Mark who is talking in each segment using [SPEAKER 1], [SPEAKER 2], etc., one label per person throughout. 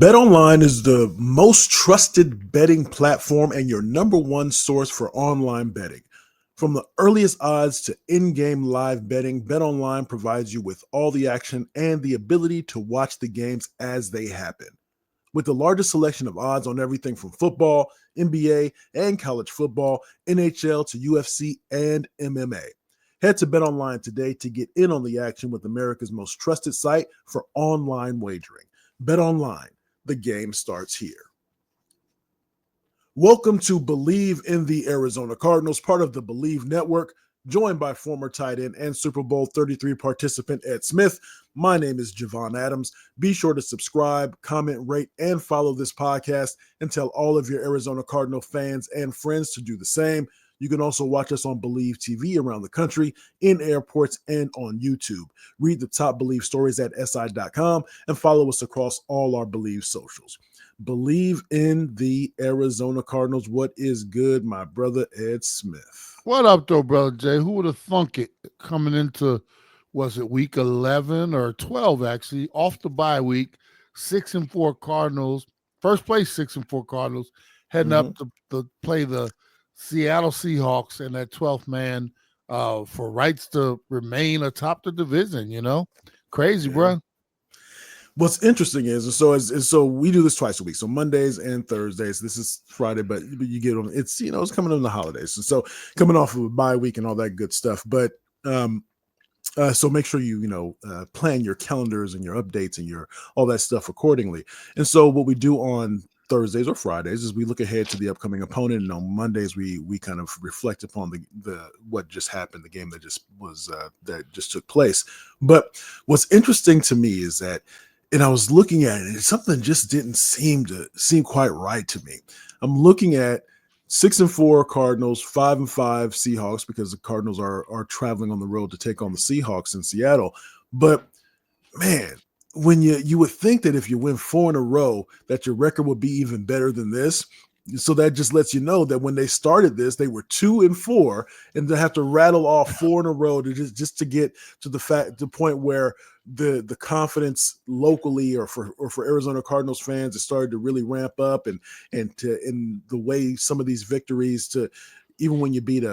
[SPEAKER 1] BetOnline is the most trusted betting platform and your number one source for online betting. From the earliest odds to in-game live betting, BetOnline provides you with all the action and the ability to watch the games as they happen. With the largest selection of odds on everything from football, NBA, and college football, NHL to UFC and MMA. Head to BetOnline today to get in on the action with America's most trusted site for online wagering. BetOnline. The game starts here. Welcome to Bleav in the Arizona Cardinals, part of the Bleav Network, joined by former tight end and Super Bowl 33 participant Ed Smith. My name is Javon Adams. Be sure to subscribe, comment, rate, and follow this podcast, and tell all of your Arizona Cardinal fans and friends to do the same. You can also watch us on Bleav TV around the country, in airports, and on YouTube. Read the top Bleav stories at si.com and follow us across all our Bleav socials. Bleav in the Arizona Cardinals. What is good, my brother Ed Smith?
[SPEAKER 2] What up, though, brother Jay? Who would have thunk it coming into, was it week 11 or 12, actually, off the bye week, 6-4 Cardinals, first place 6-4 Cardinals, heading up to play the Seattle Seahawks and that 12th man for rights to remain atop the division, Crazy, bro.
[SPEAKER 1] What's interesting is, so we do this twice a week. So Mondays and Thursdays. This is Friday, but you get on. It's it's coming on the holidays, and so coming off of a bye week and all that good stuff. But so make sure you plan your calendars and your updates and your all that stuff accordingly. And so what we do on Thursdays or Fridays is we look ahead to the upcoming opponent, and on Mondays we kind of reflect upon the what just happened, the game that just took place. But what's interesting to me is that, and I was looking at it, and something just didn't seem quite right to me. I'm looking at 6-4 Cardinals, 5-5 Seahawks, because the Cardinals are traveling on the road to take on the Seahawks in Seattle. But man, when you would think that if you win 4 in a row, that your record would be even better than this. So that just lets you know that when they started this, they were 2-4, and to have to rattle off 4 in a row to just to get to the point where the confidence locally or for Arizona Cardinals fans, it started to really ramp up, and in the way some of these victories, to even when you beat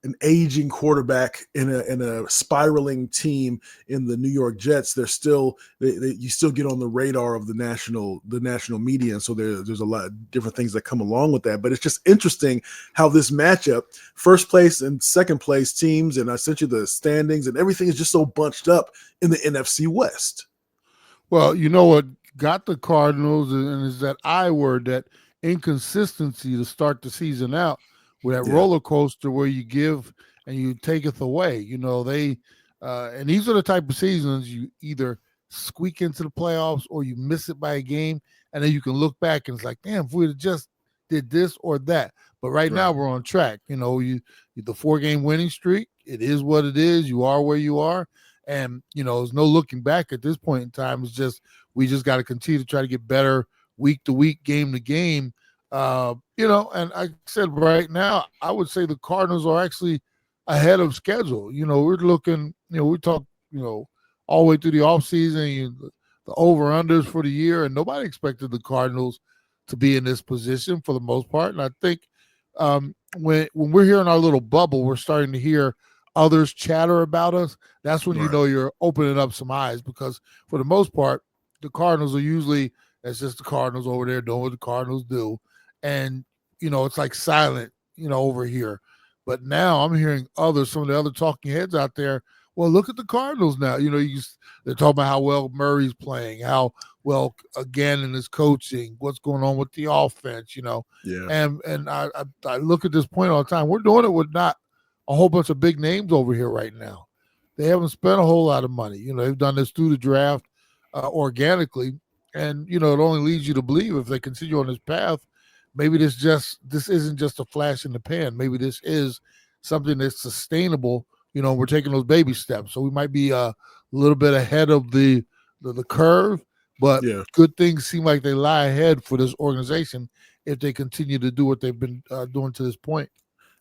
[SPEAKER 1] an aging quarterback in a spiraling team in the New York Jets, they're still you still get on the radar of the national media, and so there's a lot of different things that come along with that. But it's just interesting how this matchup, first place and second place teams, and essentially the standings and everything is just so bunched up in the NFC West.
[SPEAKER 2] Well, you know what got the Cardinals and is that I word, that inconsistency to start the season out. With that roller coaster where you give and you taketh away, they and these are the type of seasons you either squeak into the playoffs or you miss it by a game, and then you can look back and it's like, damn, if we just did this or that. But right now we're on track. The 4-game winning streak, it is what it is. You are where you are, and there's no looking back at this point in time. It's just we just got to continue to try to get better week to week, game to game. And I said right now, I would say the Cardinals are actually ahead of schedule. We're looking, we talk, all the way through the offseason, the over-unders for the year, and nobody expected the Cardinals to be in this position for the most part. And I think when we're here in our little bubble, we're starting to hear others chatter about us. That's when you're opening up some eyes, because for the most part, the Cardinals are usually, it's just the Cardinals over there doing what the Cardinals do. And, it's like silent, over here. But now I'm hearing some of the other talking heads out there. Well, look at the Cardinals now. They're talking about how well Murray's playing, how well Gannon is coaching, what's going on with the offense, And I look at this point all the time. We're doing it with not a whole bunch of big names over here right now. They haven't spent a whole lot of money. They've done this through the draft organically. And, it only leads you to believe if they continue on this path, maybe this isn't just a flash in the pan. Maybe this is something that's sustainable. We're taking those baby steps. So we might be a little bit ahead of the curve, but good things seem like they lie ahead for this organization if they continue to do what they've been doing to this point.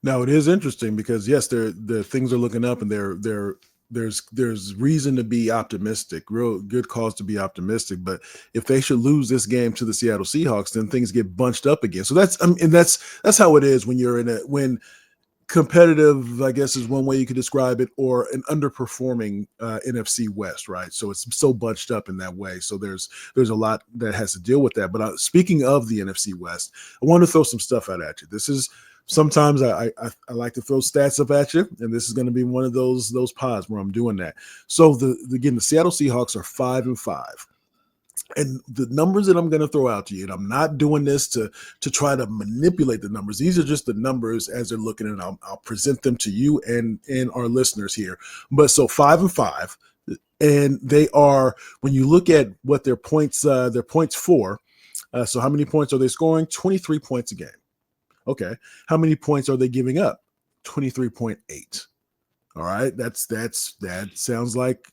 [SPEAKER 1] Now, it is interesting because, yes, the things are looking up, and they're there's reason to be optimistic, real good cause to be optimistic. But if they should lose this game to the Seattle Seahawks, then things get bunched up again. So that's how it is when you're when competitive, I guess, is one way you could describe it, or an underperforming NFC West, right? So it's so bunched up in that way. So there's a lot that has to deal with that. But speaking of the NFC West, I want to throw some stuff out at you. This is sometimes I like to throw stats up at you, and this is going to be one of those pods where I'm doing that. So the Seattle Seahawks are 5-5. And the numbers that I'm going to throw out to you, and I'm not doing this to try to manipulate the numbers. These are just the numbers as they're looking, and I'll present them to you and our listeners here. But so 5-5, and they are, when you look at what their points for. So how many points are they scoring? 23 points a game. Okay. How many points are they giving up? 23.8. All right. That sounds like,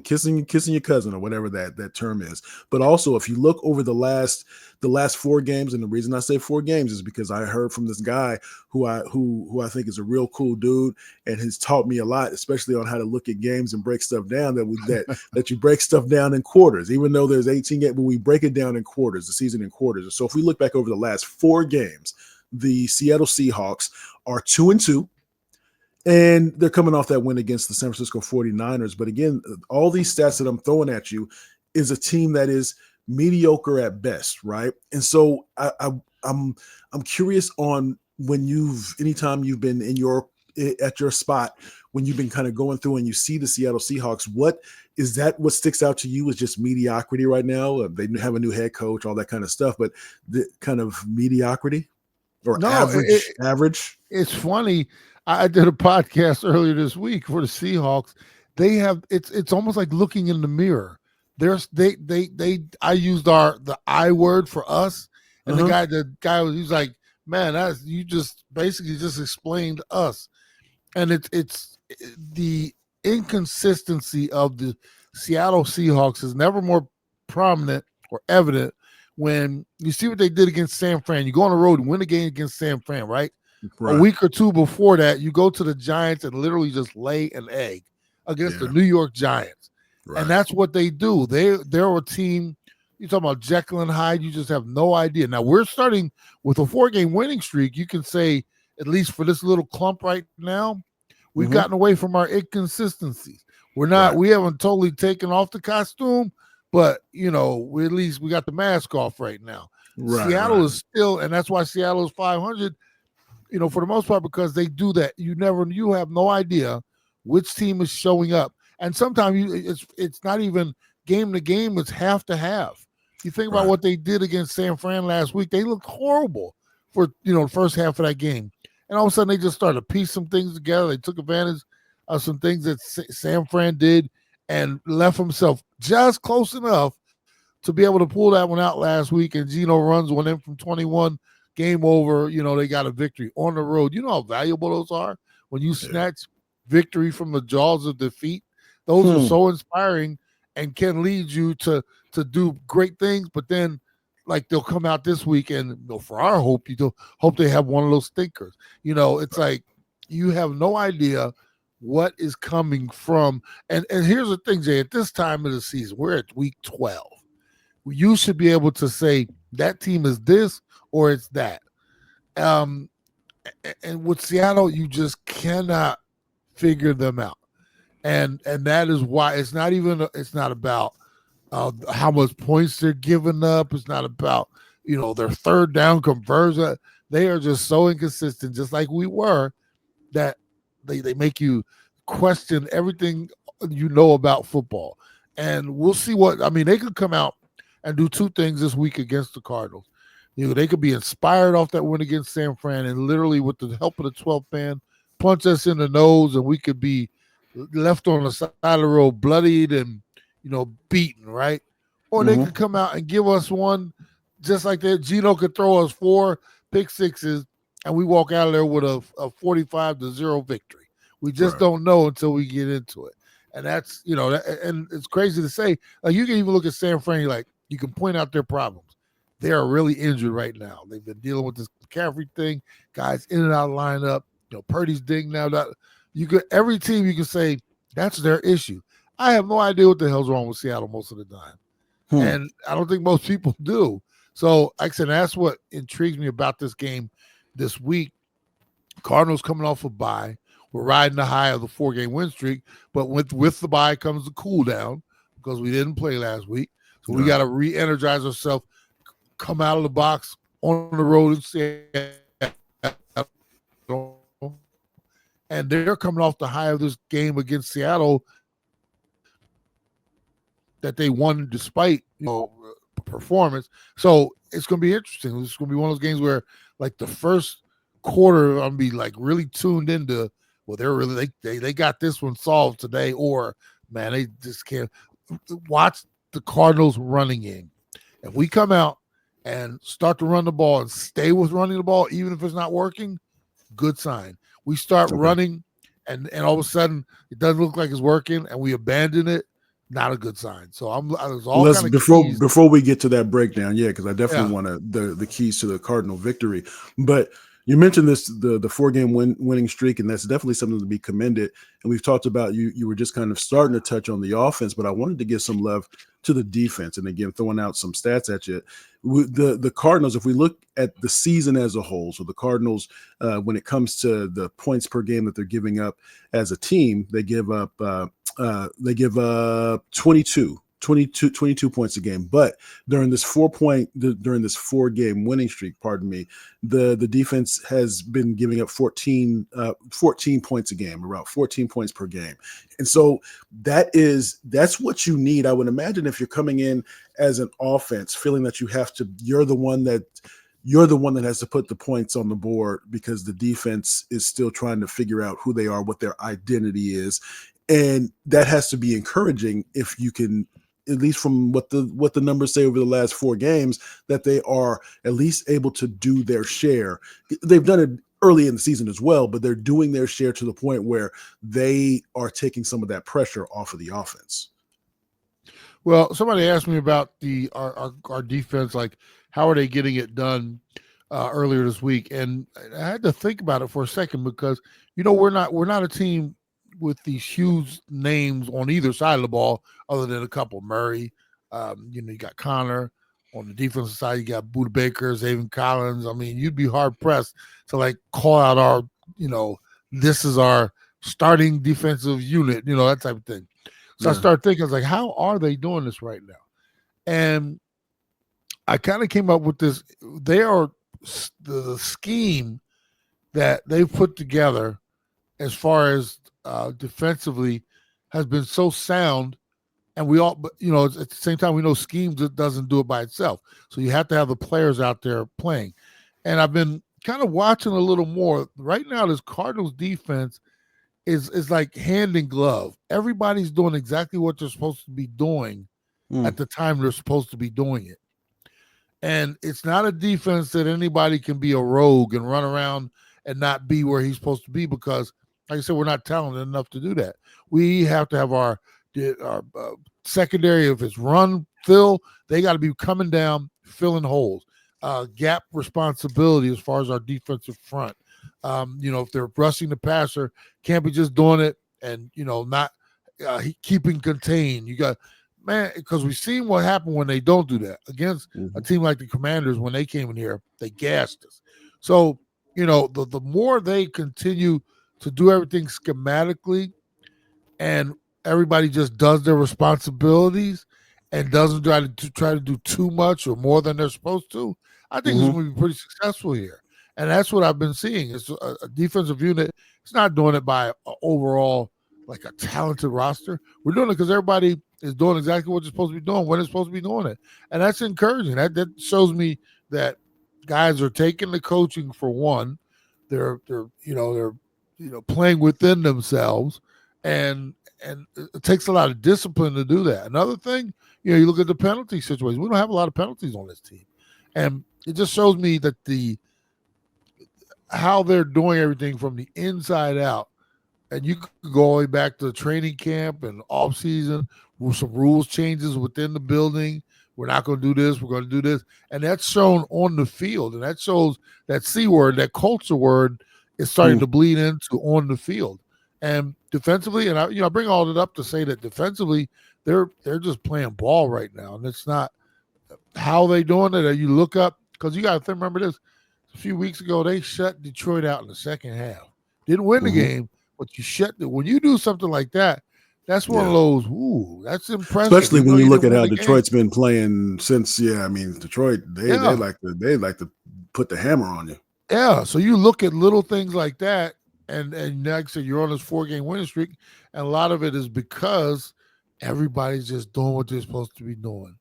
[SPEAKER 1] kissing your cousin or whatever that term is. But also, if you look over the last 4 games, and the reason I say 4 games is because I heard from this guy who I think is a real cool dude and has taught me a lot, especially on how to look at games and break stuff down, that you break stuff down in quarters, even though there's 18 games, but we break it down in quarters, the season in quarters. So if we look back over the last 4 games, the Seattle Seahawks are 2-2. And they're coming off that win against the San Francisco 49ers. But again, all these stats that I'm throwing at you is a team that is mediocre at best, right? And so I'm curious on anytime you've been at your spot, when you've been kind of going through and you see the Seattle Seahawks, what sticks out to you is just mediocrity right now? They have a new head coach, all that kind of stuff, but the kind of mediocrity or average.
[SPEAKER 2] It's funny. I did a podcast earlier this week for the Seahawks. They have it's almost like looking in the mirror. I used the I word for us, and the guy he's like, man, you just basically just explained us, and it's the inconsistency of the Seattle Seahawks is never more prominent or evident when you see what they did against San Fran. You go on the road and win a game against San Fran, right? Right. A week or 2 before that, you go to the Giants and literally just lay an egg against the New York Giants. Right. And that's what they do. They're a team, you're talking about Jekyll and Hyde, you just have no idea. Now, we're starting with a 4-game winning streak. You can say, at least for this little clump right now, we've gotten away from our inconsistencies. We haven't totally taken off the costume, but, at least we got the mask off right now. Right, Seattle is still, and that's why Seattle is 500, for the most part, because they do that. You have no idea which team is showing up. And sometimes it's not even game to game, it's half to half. You think about what they did against San Fran last week. They looked horrible for, the first half of that game. And all of a sudden they just started to piece some things together. They took advantage of some things that San Fran did and left himself just close enough to be able to pull that one out last week. And Geno runs one in from 21. Game over, they got a victory on the road. You know how valuable those are when you snatch victory from the jaws of defeat. Those are so inspiring and can lead you to do great things. But then, like, they'll come out this week and for our hope, hope they have one of those stinkers. It's like you have no idea what is coming from. And here's the thing, Jay, at this time of the season, we're at week 12. You should be able to say that team is this or it's that. And with Seattle, you just cannot figure them out. And that is why it's not about how much points they're giving up. It's not about, their third down conversion. They are just so inconsistent, just like we were, that they make you question everything about football. And we'll see they could come out and do 2 things this week against the Cardinals. They could be inspired off that win against San Fran and literally, with the help of the 12th man, punch us in the nose, and we could be left on the side of the road, bloodied and, beaten, right? Or they could come out and give us one just like that. Geno could throw us 4 pick sixes, and we walk out of there with a 45-0 victory. We just don't know until we get into it. And that's, and it's crazy to say. Like, you can even look at San Fran, you can point out their problems. They are really injured right now. They've been dealing with this McCaffrey thing, guys in and out of lineup. Purdy's ding now. Every team you can say That's their issue. I have no idea what the hell's wrong with Seattle most of the time. And I don't think most people do. So, like I said, that's what intrigues me about this game this week. Cardinals coming off a bye. We're riding the high of the 4-game win streak, but with the bye comes the cool down because we didn't play last week. So we got to re-energize ourselves, come out of the box on the road in Seattle. And they're coming off the high of this game against Seattle that they won despite, performance. So it's going to be interesting. It's going to be one of those games where, like, the first quarter, I'm be like really tuned into. Well, they're really they got this one solved today, or man, they just can't watch the Cardinals running in. If we come out and start to run the ball and stay with running the ball, even if it's not working, good sign. We start running, and all of a sudden it doesn't look like it's working, and we abandon it. Not a good sign. So
[SPEAKER 1] before we get to that breakdown, because I definitely want the keys to the Cardinal victory. But you mentioned this the 4-game winning streak, and that's definitely something to be commended. And we've talked about you were just kind of starting to touch on the offense, but I wanted to give some love to the defense. And again, throwing out some stats at you, the Cardinals. If we look at the season as a whole, so the Cardinals, when it comes to the points per game that they're giving up as a team, they give up 22 points a game. But during this 4-game winning streak, the defense has been giving up 14 points a game, around 14 points per game. And so that's what you need. I would imagine if you're coming in as an offense, feeling that you're the one that has to put the points on the board because the defense is still trying to figure out who they are, what their identity is. And that has to be encouraging if you can, at least from what the numbers say over the last 4 games, that they are at least able to do their share. They've done it early in the season as well, but they're doing their share to the point where they are taking some of that pressure off of the offense.
[SPEAKER 2] Well, somebody asked me about our defense, like how are they getting it done earlier this week, and I had to think about it for a second because we're not a team with these huge names on either side of the ball, other than a couple. Murray, you got Connor. On the defensive side, you got Buda Baker, Zaven Collins. I mean, you'd be hard pressed to like call out our, this is our starting defensive unit, that type of thing. So I started thinking, I was like, how are they doing this right now? And I kind of came up with this. They are the scheme that they've put together as far as defensively has been so sound, and we all, but at the same time, we know schemes doesn't do it by itself. So you have to have the players out there playing. And I've been kind of watching a little more right now. This Cardinals defense is like hand in glove. Everybody's doing exactly what they're supposed to be doing at the time they're supposed to be doing it. And it's not a defense that anybody can be a rogue and run around and not be where he's supposed to be because, like I said, we're not talented enough to do that. We have to have our secondary. If it's run, fill, they got to be coming down, filling holes. Gap responsibility as far as our defensive front. If they're rushing the passer, can't be just doing it and, not keeping contained. You got, because we've seen what happened when they don't do that. Against a team like the Commanders, when they came in here, they gassed us. So, the more they continue to do everything schematically and everybody just does their responsibilities and doesn't try to do too much or more than they're supposed to, I think it's going to be pretty successful here. And that's what I've been seeing. It's a defensive unit. It's not doing it by overall like a talented roster. We're doing it because everybody is doing exactly what they're supposed to be doing when they're supposed to be doing it. And that's encouraging. That shows me that guys are taking the coaching for one. They're playing within themselves, and it takes a lot of discipline to do that. Another thing, you look at the penalty situation. We don't have a lot of penalties on this team, and it just shows me that how they're doing everything from the inside out. And you could go all the way back to training camp and off season with some rules changes within the building. We're not going to do this. We're going to do this. And that's shown on the field. And that shows that C word, that culture word is starting to bleed into on the field. And defensively, and I bring all of it up to say that defensively, they're just playing ball right now, and it's not how they doing it. You look up because you got to remember this. A few weeks ago, they shut Detroit out in the second half. Didn't win the game, but you shut the. When you do something like that, that's one of those. Ooh, that's impressive.
[SPEAKER 1] Especially when you look at how Detroit's
[SPEAKER 2] game.
[SPEAKER 1] been playing since. Yeah, I mean Detroit. They like to put the hammer on you.
[SPEAKER 2] Yeah, so you look at little things like that, and like I said, you're on this 4-game winning streak, and a lot of it is because everybody's just doing what they're supposed to be doing.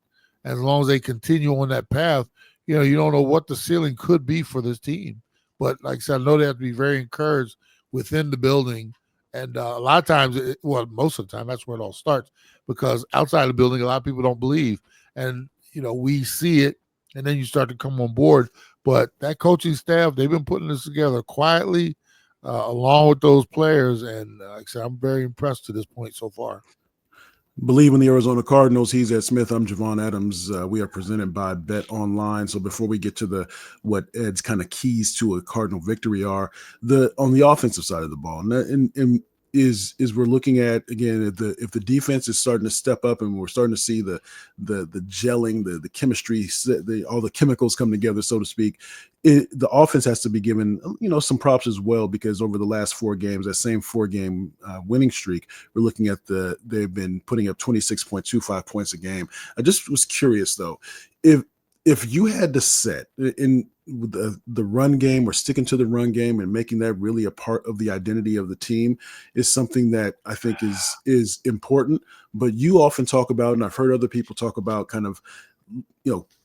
[SPEAKER 2] As long as they continue on that path, you don't know what the ceiling could be for this team. But like I said, I know they have to be very encouraged within the building. And a lot of times, most of the time, that's where it all starts. Because outside the building, a lot of people don't Bleav. And, we see it, and then you start to come on board. But that coaching staff, they've been putting this together quietly along with those players. And like I said, I'm very impressed to this point so far.
[SPEAKER 1] Bleav in the Arizona Cardinals. He's Ed Smith. I'm Javon Adams. We are presented by Bet Online. So before we get to what Ed's kind of keys to a Cardinal victory are, on the offensive side of the ball, and is we're looking at, again, if the defense is starting to step up and we're starting to see the gelling, the chemistry, all the chemicals come together, so to speak, the offense has to be given some props as well, because over the last 4 games, that same 4-game winning streak, we're looking at they've been putting up 26.25 points a game. I just was curious though, if you had to set in the run game, or sticking to the run game and making that really a part of the identity of the team, is something that I think is important. But you often talk about, and I've heard other people talk about, kind of,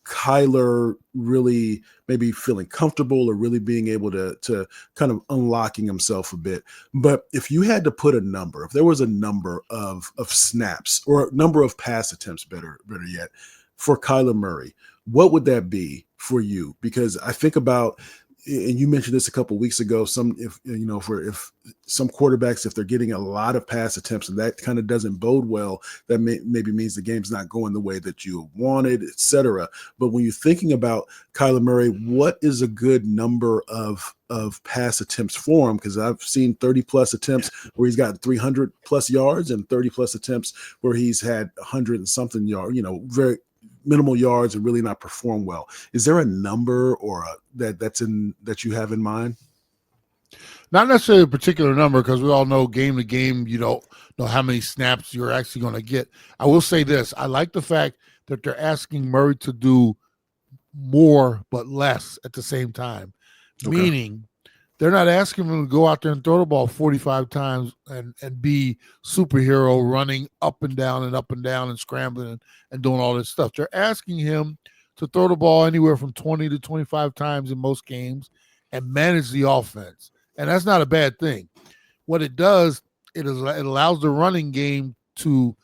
[SPEAKER 1] Kyler really maybe feeling comfortable or really being able to kind of unlocking himself a bit. But if you had to put a number, if there was a number of snaps or a number of pass attempts, better yet, for Kyler Murray, what would that be for you? Because I think about, and you mentioned this a couple of weeks ago, if some quarterbacks, if they're getting a lot of pass attempts and that kind of doesn't bode well, that maybe means the game's not going the way that you wanted, etc. But when you're thinking about Kyler Murray, what is a good number of pass attempts for him? Because I've seen 30 plus attempts where he's got 300 plus yards, and 30 plus attempts where he's had 100 and something yards, very minimal yards and really not perform well. Is there a number or that you have in mind?
[SPEAKER 2] Not necessarily a particular number, because we all know game to game, you don't know how many snaps you're actually going to get. I will say this. I like the fact that they're asking Murray to do more but less at the same time, meaning they're not asking him to go out there and throw the ball 45 times and be superhero, running up and down and scrambling and doing all this stuff. They're asking him to throw the ball anywhere from 20 to 25 times in most games and manage the offense. And that's not a bad thing. What it does, it allows the running game to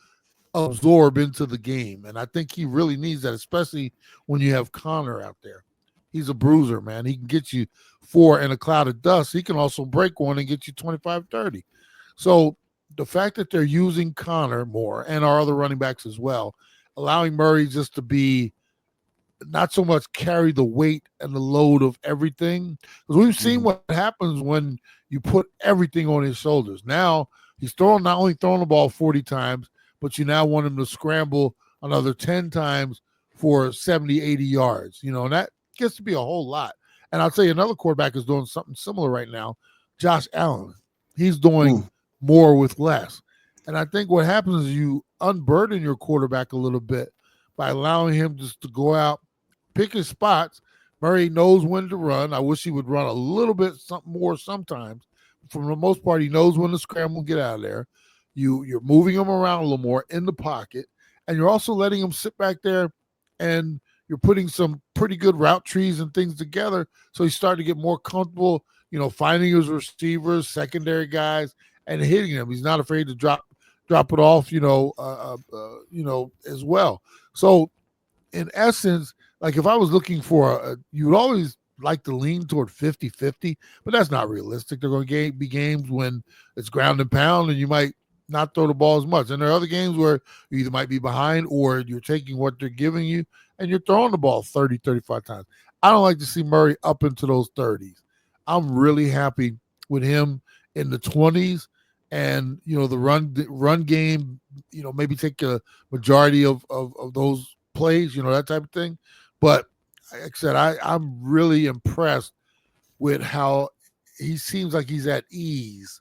[SPEAKER 2] absorb into the game. And I think he really needs that, especially when you have Connor out there. He's a bruiser, man. He can get you 4 in a cloud of dust. He can also break one and get you 25, 30. So the fact that they're using Connor more, and our other running backs as well, allowing Murray just to be not so much carry the weight and the load of everything. Because we've seen what happens when you put everything on his shoulders. Now he's not only throwing the ball 40 times, but you now want him to scramble another 10 times for 70, 80 yards. And that gets to be a whole lot. And I'll tell you, another quarterback is doing something similar right now, Josh Allen. He's doing more with less. And I think what happens is you unburden your quarterback a little bit by allowing him just to go out, pick his spots. Murray knows when to run. I wish he would run a little bit more sometimes. For the most part, he knows when to scramble and get out of there. You're moving him around a little more in the pocket, and you're also letting him sit back there, and you're putting some pretty good route trees and things together, so he's starting to get more comfortable, finding his receivers, secondary guys, and hitting them. He's not afraid to drop it off, as well. So, in essence, like if I was looking for you would always like to lean toward 50-50, but that's not realistic. They're going to be games when it's ground and pound, and you might not throw the ball as much. And there are other games where you either might be behind or you're taking what they're giving you and you're throwing the ball 30, 35 times. I don't like to see Murray up into those 30s. I'm really happy with him in the 20s and the run game, maybe take a majority of those plays, that type of thing. But like I said, I'm really impressed with how he seems like he's at ease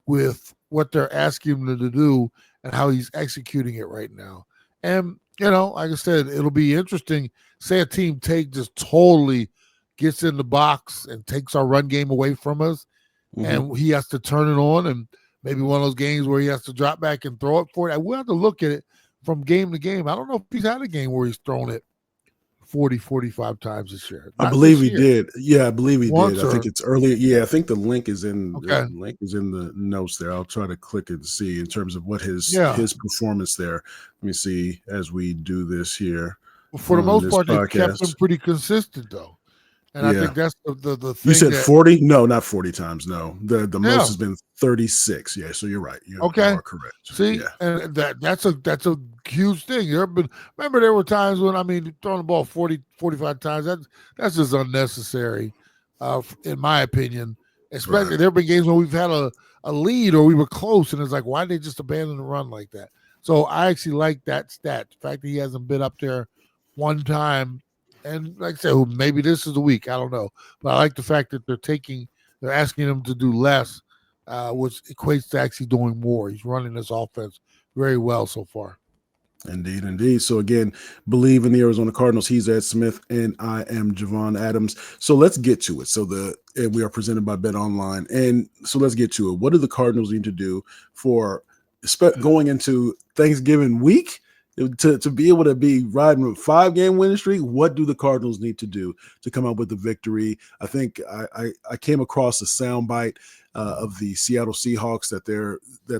[SPEAKER 2] with what they're asking him to do and how he's executing it right now. And like I said, it'll be interesting. Say a team just totally gets in the box and takes our run game away from us, and he has to turn it on, and maybe one of those games where he has to drop back and throw it for it. We'll have to look at it from game to game. I don't know if he's had a game where he's thrown it 40, 45 times this year.
[SPEAKER 1] I believe he did. Yeah, I believe he did. I think it's early. Yeah, I think the link is in the notes there. I'll try to click it to see in terms of what his performance there. Let me see as we do this here.
[SPEAKER 2] For the most part, they kept him pretty consistent though. And I think that's the thing.
[SPEAKER 1] You said 40? No, not 40 times. No, the most has been 36. Yeah, so you're right. You are correct.
[SPEAKER 2] See, and that's a huge thing. Remember there were times when throwing the ball 40, 45 times. That's just unnecessary, in my opinion. Especially there have been games when we've had a lead or we were close, and it's like, why did they just abandon the run like that? So I actually like that stat. The fact that he hasn't been up there one time. And like I said, maybe this is the week. I don't know. But I like the fact that they're asking him to do less, which equates to actually doing more. He's running this offense very well so far.
[SPEAKER 1] Indeed. So again, Bleav in the Arizona Cardinals. He's Ed Smith, and I am Javon Adams. So let's get to it. We are presented by Bet Online. And so let's get to it. What do the Cardinals need to do for going into Thanksgiving week? To be able to be riding a 5-game winning streak, what do the Cardinals need to do to come out with the victory? I think I came across a soundbite of the Seattle Seahawks that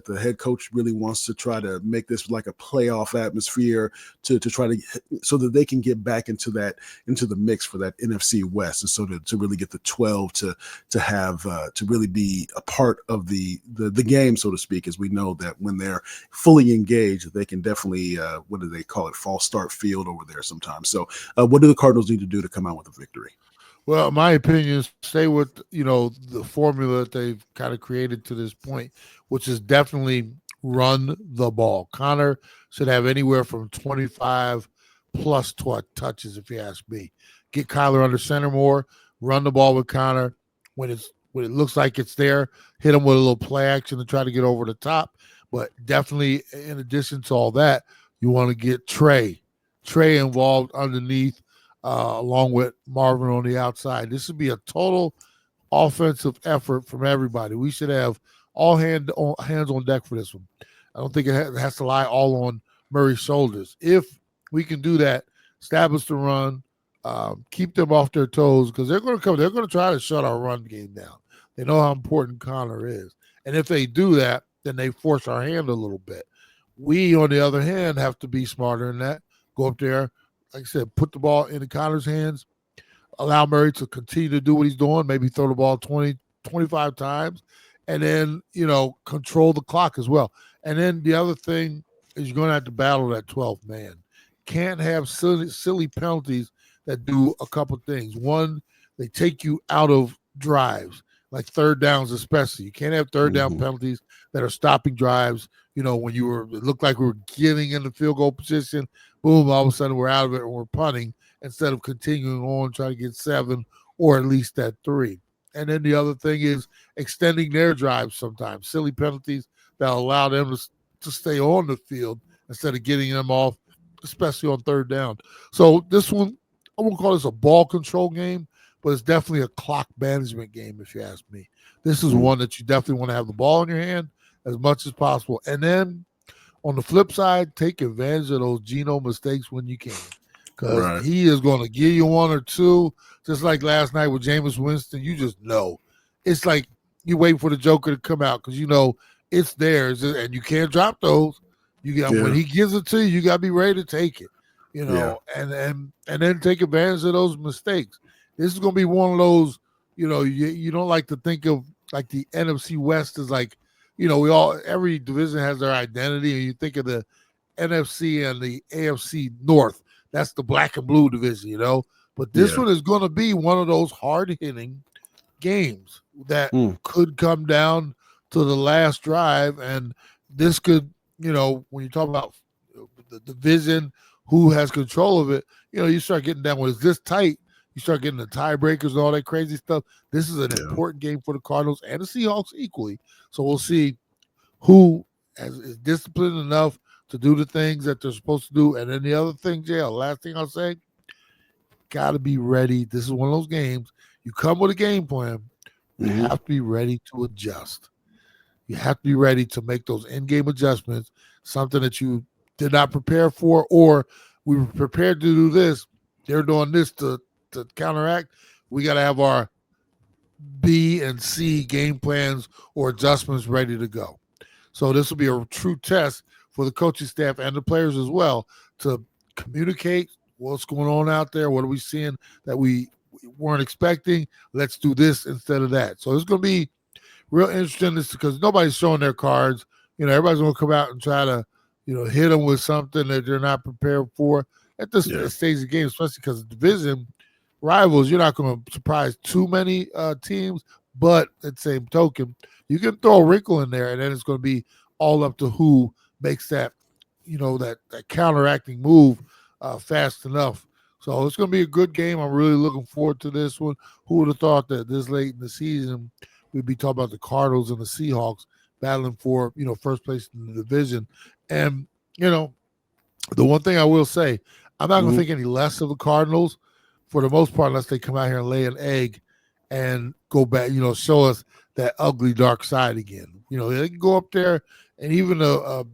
[SPEAKER 1] the head coach really wants to try to make this like a playoff atmosphere to try to so that they can get back into the mix for that NFC West, and so to really get the 12 to have to really be a part of the game, so to speak, as we know that when they're fully engaged, they can definitely what do they call it, false start field over there sometimes. So what do the Cardinals need to do to come out with a victory?
[SPEAKER 2] Well, my opinion is stay with, the formula that they've kind of created to this point, which is definitely run the ball. Connor should have anywhere from 25 plus touches, if you ask me. Get Kyler under center more, run the ball with Connor. When it looks like it's there, hit him with a little play action to try to get over the top. But definitely, in addition to all that, you want to get Trey involved underneath. Along with Marvin on the outside. This would be a total offensive effort from everybody. We should have all hands on deck for this one. I don't think it has to lie all on Murray's shoulders. If we can do that, establish the run, keep them off their toes, because they're going to come. They're going to try to shut our run game down. They know how important Connor is. And if they do that, then they force our hand a little bit. We, on the other hand, have to be smarter than that. Go up there, like I said, put the ball in Connor's hands, allow Murray to continue to do what he's doing, maybe throw the ball 20, 25 times, and then, control the clock as well. And then the other thing is you're going to have to battle that 12th man. Can't have silly penalties that do a couple things. One, they take you out of drives, like third downs especially. You can't have third down penalties that are stopping drives. When it looked like we were getting in the field goal position, boom, all of a sudden we're out of it and we're punting instead of continuing on trying to get 7 or at least that 3. And then the other thing is extending their drives sometimes, silly penalties that allow them to stay on the field instead of getting them off, especially on third down. So this one, I won't call this a ball control game, but it's definitely a clock management game, if you ask me. This is one that you definitely want to have the ball in your hand as much as possible. And then on the flip side, take advantage of those Geno mistakes when you can, because he is going to give you 1 or 2, just like last night with Jameis Winston. You just know. It's like you wait for the Joker to come out because it's theirs, and you can't drop those. When he gives it to you, you got to be ready to take it, and then take advantage of those mistakes. This is going to be one of those, you don't like to think of like the NFC West is like, every division has their identity, and you think of the NFC and the AFC North. That's the black and blue division, But this one is going to be one of those hard-hitting games that could come down to the last drive, and this could, when you talk about the division, who has control of it, you start getting down when it's this tight. You start getting the tiebreakers and all that crazy stuff. This is an important game for the Cardinals and the Seahawks equally. So we'll see who is disciplined enough to do the things that they're supposed to do. And then the other thing, JL, last thing I'll say, got to be ready. This is one of those games. You come with a game plan. You have to be ready to adjust. You have to be ready to make those in-game adjustments, something that you did not prepare for, or we were prepared to do this. They're doing this to counteract. We got to have our B and C game plans or adjustments ready to go. So this will be a true test for the coaching staff and the players as well to communicate what's going on out there. What are we seeing that we weren't expecting? Let's do this instead of that. So it's going to be real interesting because nobody's showing their cards. Everybody's going to come out and try to, hit them with something that they're not prepared for at this stage of the game, especially because the division rivals, you're not going to surprise too many teams, but at the same token, you can throw a wrinkle in there, and then it's going to be all up to who makes that, that counteracting move fast enough. So it's going to be a good game. I'm really looking forward to this one. Who would have thought that this late in the season we'd be talking about the Cardinals and the Seahawks battling for, first place in the division. And, the one thing I will say, I'm not going to think any less of the Cardinals for the most part, unless they come out here and lay an egg and go back, show us that ugly dark side again. They can go up there and even a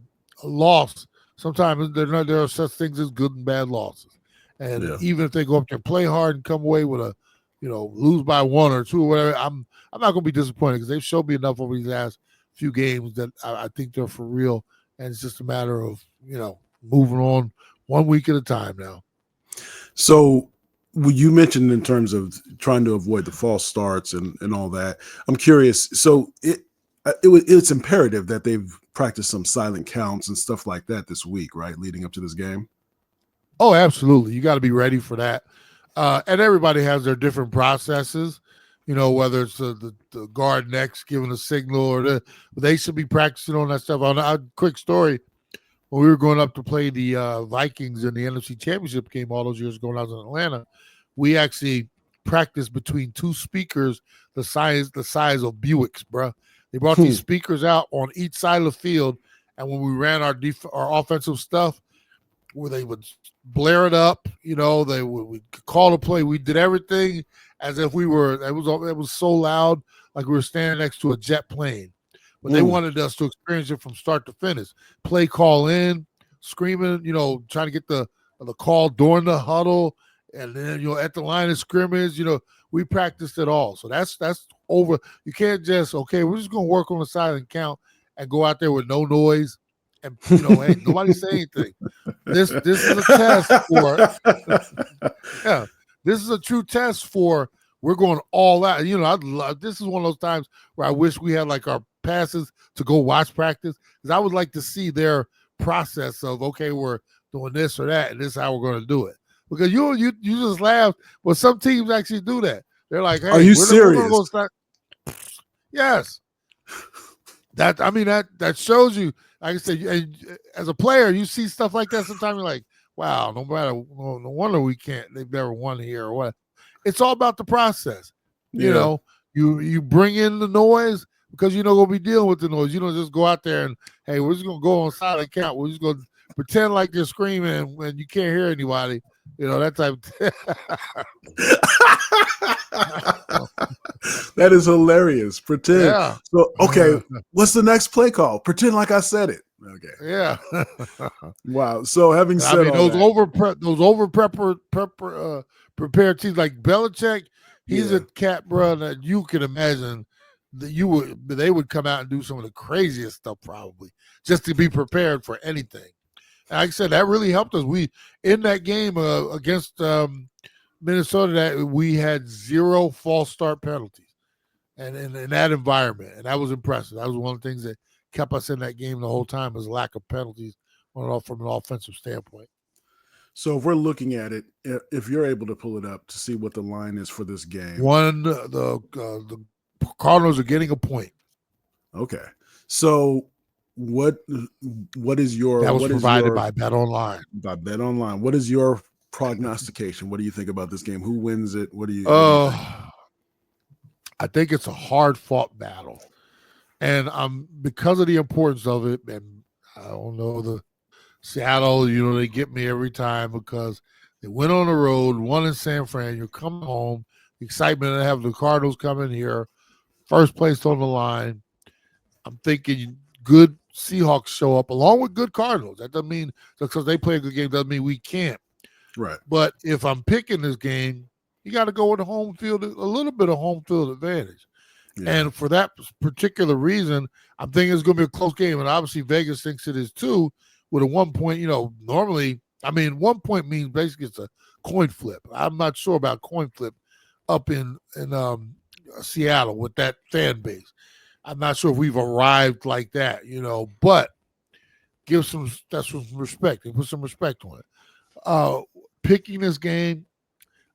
[SPEAKER 2] loss, sometimes there are such things as good and bad losses. And even if they go up there and play hard and come away with a, lose by 1 or 2 or whatever, I'm not going to be disappointed because they've showed me enough over these last few games that I think they're for real. And it's just a matter of, moving on 1 week at a time now.
[SPEAKER 1] So you mentioned in terms of trying to avoid the false starts and all that, I'm curious. So it's imperative that they've practiced some silent counts and stuff like that this week, right? Leading up to this game.
[SPEAKER 2] Oh, absolutely. You got to be ready for that. And everybody has their different processes, whether it's the guard next giving a signal or they should be practicing on that stuff. On a quick story, when we were going up to play the Vikings in the NFC Championship game all those years ago when I was in Atlanta, we actually practiced between 2 speakers the size of Buicks, bro. They brought these speakers out on each side of the field, and when we ran our offensive stuff, where they would blare it up, they would call the play. We did everything as if we were. It was so loud, like we were standing next to a jet plane. But they wanted us to experience it from start to finish. Play call in, screaming, trying to get the call during the huddle, and then at the line of scrimmage, we practiced it all. So that's over. You can't just we're just gonna work on the silent count and go out there with no noise. And ain't nobody say anything. This is a test for this is a true test for we're going all out. This is one of those times where I wish we had like our passes to go watch practice, because I would like to see their process of we're doing this or that, and this is how we're going to do it. Because you just laugh, but some teams actually do that. They're like, "Hey,
[SPEAKER 1] are you serious?"
[SPEAKER 2] Go start. Yes, that shows you. Like I said, as a player, you see stuff like that. Sometimes you're like, wow, no wonder we can't. They've never won here or what. It's all about the process.
[SPEAKER 1] Yeah.
[SPEAKER 2] You bring in the noise because you're not going to be dealing with the noise. You don't just go out there and, hey, we're just going to go on silent count. We're just going to pretend like you're screaming and you can't hear anybody. That type
[SPEAKER 1] of That is hilarious. Pretend.
[SPEAKER 2] Yeah.
[SPEAKER 1] So, what's the next play call? Pretend like I said it. Okay.
[SPEAKER 2] Yeah.
[SPEAKER 1] Wow. So having said all
[SPEAKER 2] those prepared teams like Belichick, he's a cat, bro, that you can imagine that they would come out and do some of the craziest stuff probably just to be prepared for anything. And like I said, that really helped us. We in that game against Minnesota, that we had 0 false start penalties, and in that environment, and that was impressive. That was one of the things that kept us in that game the whole time, was lack of penalties from an offensive standpoint.
[SPEAKER 1] So if we're looking at it, if you're able to pull it up to see what the line is for this game,
[SPEAKER 2] the Cardinals are getting a point.
[SPEAKER 1] Okay. So what is your
[SPEAKER 2] That was provided by Bet Online.
[SPEAKER 1] by Bet Online? What is your prognostication? What do you think about this game? Who wins it? What do you think?
[SPEAKER 2] I think it's a hard fought battle. And because of the importance of it, and I don't know, the Seattle, they get me every time because they went on the road, won in San Fran. You're coming home, excitement to have the Cardinals come in here, first place on the line. I'm thinking good Seahawks show up along with good Cardinals. That doesn't mean because they play a good game doesn't mean we can't.
[SPEAKER 1] Right.
[SPEAKER 2] But if I'm picking this game, you got to go with the home field, a little bit of home field advantage. Yeah. And for that particular reason, I'm thinking it's going to be a close game. And obviously Vegas thinks it is too. With a 1 point, normally, 1 point means basically it's a coin flip. I'm not sure about coin flip up in Seattle with that fan base. I'm not sure if we've arrived like that, but give some respect. Put some respect on it. Picking this game,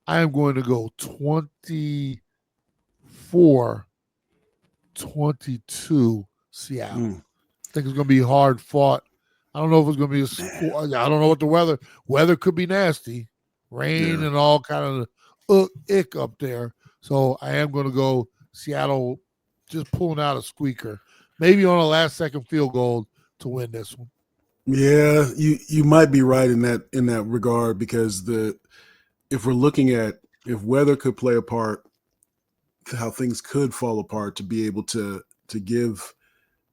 [SPEAKER 2] I am going to go 24-22 Seattle. I think it's going to be hard fought. I don't know if it's going to be a score. I don't know what the weather could be nasty, rain and all kind of ick up there. So I am going to go Seattle just pulling out a squeaker, maybe on a last second field goal to win this one.
[SPEAKER 1] Yeah, you might be right in that regard because if we're looking at if weather could play a part, how things could fall apart to be able to give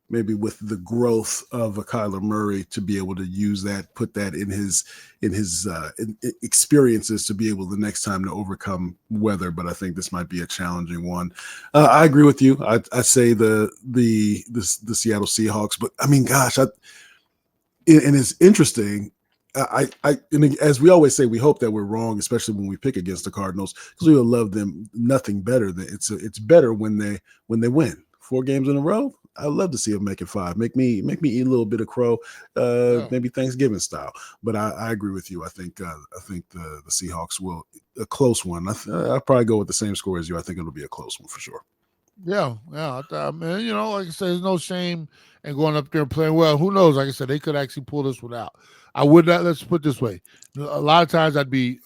[SPEAKER 1] maybe with the growth of a Kyler Murray to be able to use that, put that in his experiences to be able the next time to overcome weather. But I think this might be a challenging one. I agree with you. I say the Seattle Seahawks, but gosh, and it's interesting. And as we always say, we hope that we're wrong, especially when we pick against the Cardinals, because we would love them nothing better than it's better when they win 4 games in a row. I'd love to see them make it 5. Make me eat a little bit of crow, maybe Thanksgiving style. But I agree with you. I think the Seahawks will a close one. I'll probably go with the same score as you. I think it'll be a close one for sure.
[SPEAKER 2] Yeah. Like I said, there's no shame in going up there and playing well. Who knows? Like I said, they could actually pull this one out. I would not. Let's put it this way. A lot of times I'd be,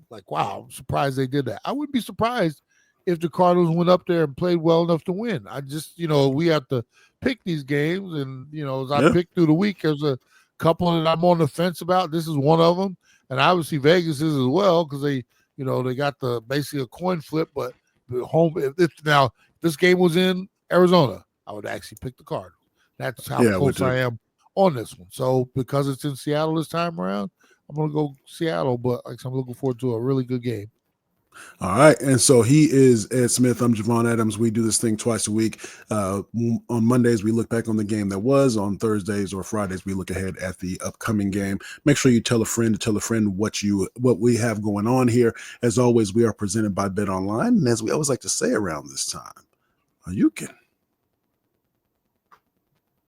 [SPEAKER 2] like, wow, I'm surprised they did that. I would be surprised if the Cardinals went up there and played well enough to win. I just, we have to pick these games. And, as I pick through the week, there's a couple that I'm on the fence about. This is one of them. And obviously Vegas is as well because they got basically a coin flip. But the home, if this game was in Arizona, I would actually pick the Cardinals. That's how close I am on this one. So because it's in Seattle this time around, I'm going to go Seattle. But I'm looking forward to a really good game.
[SPEAKER 1] All right. And so he is Ed Smith. I'm Javon Adams. We do this thing twice a week. On Mondays, we look back on the game that was. On Thursdays or Fridays, we look ahead at the upcoming game. Make sure you tell a friend what we have going on here. As always, we are presented by Bet Online. And as we always like to say around this time, you can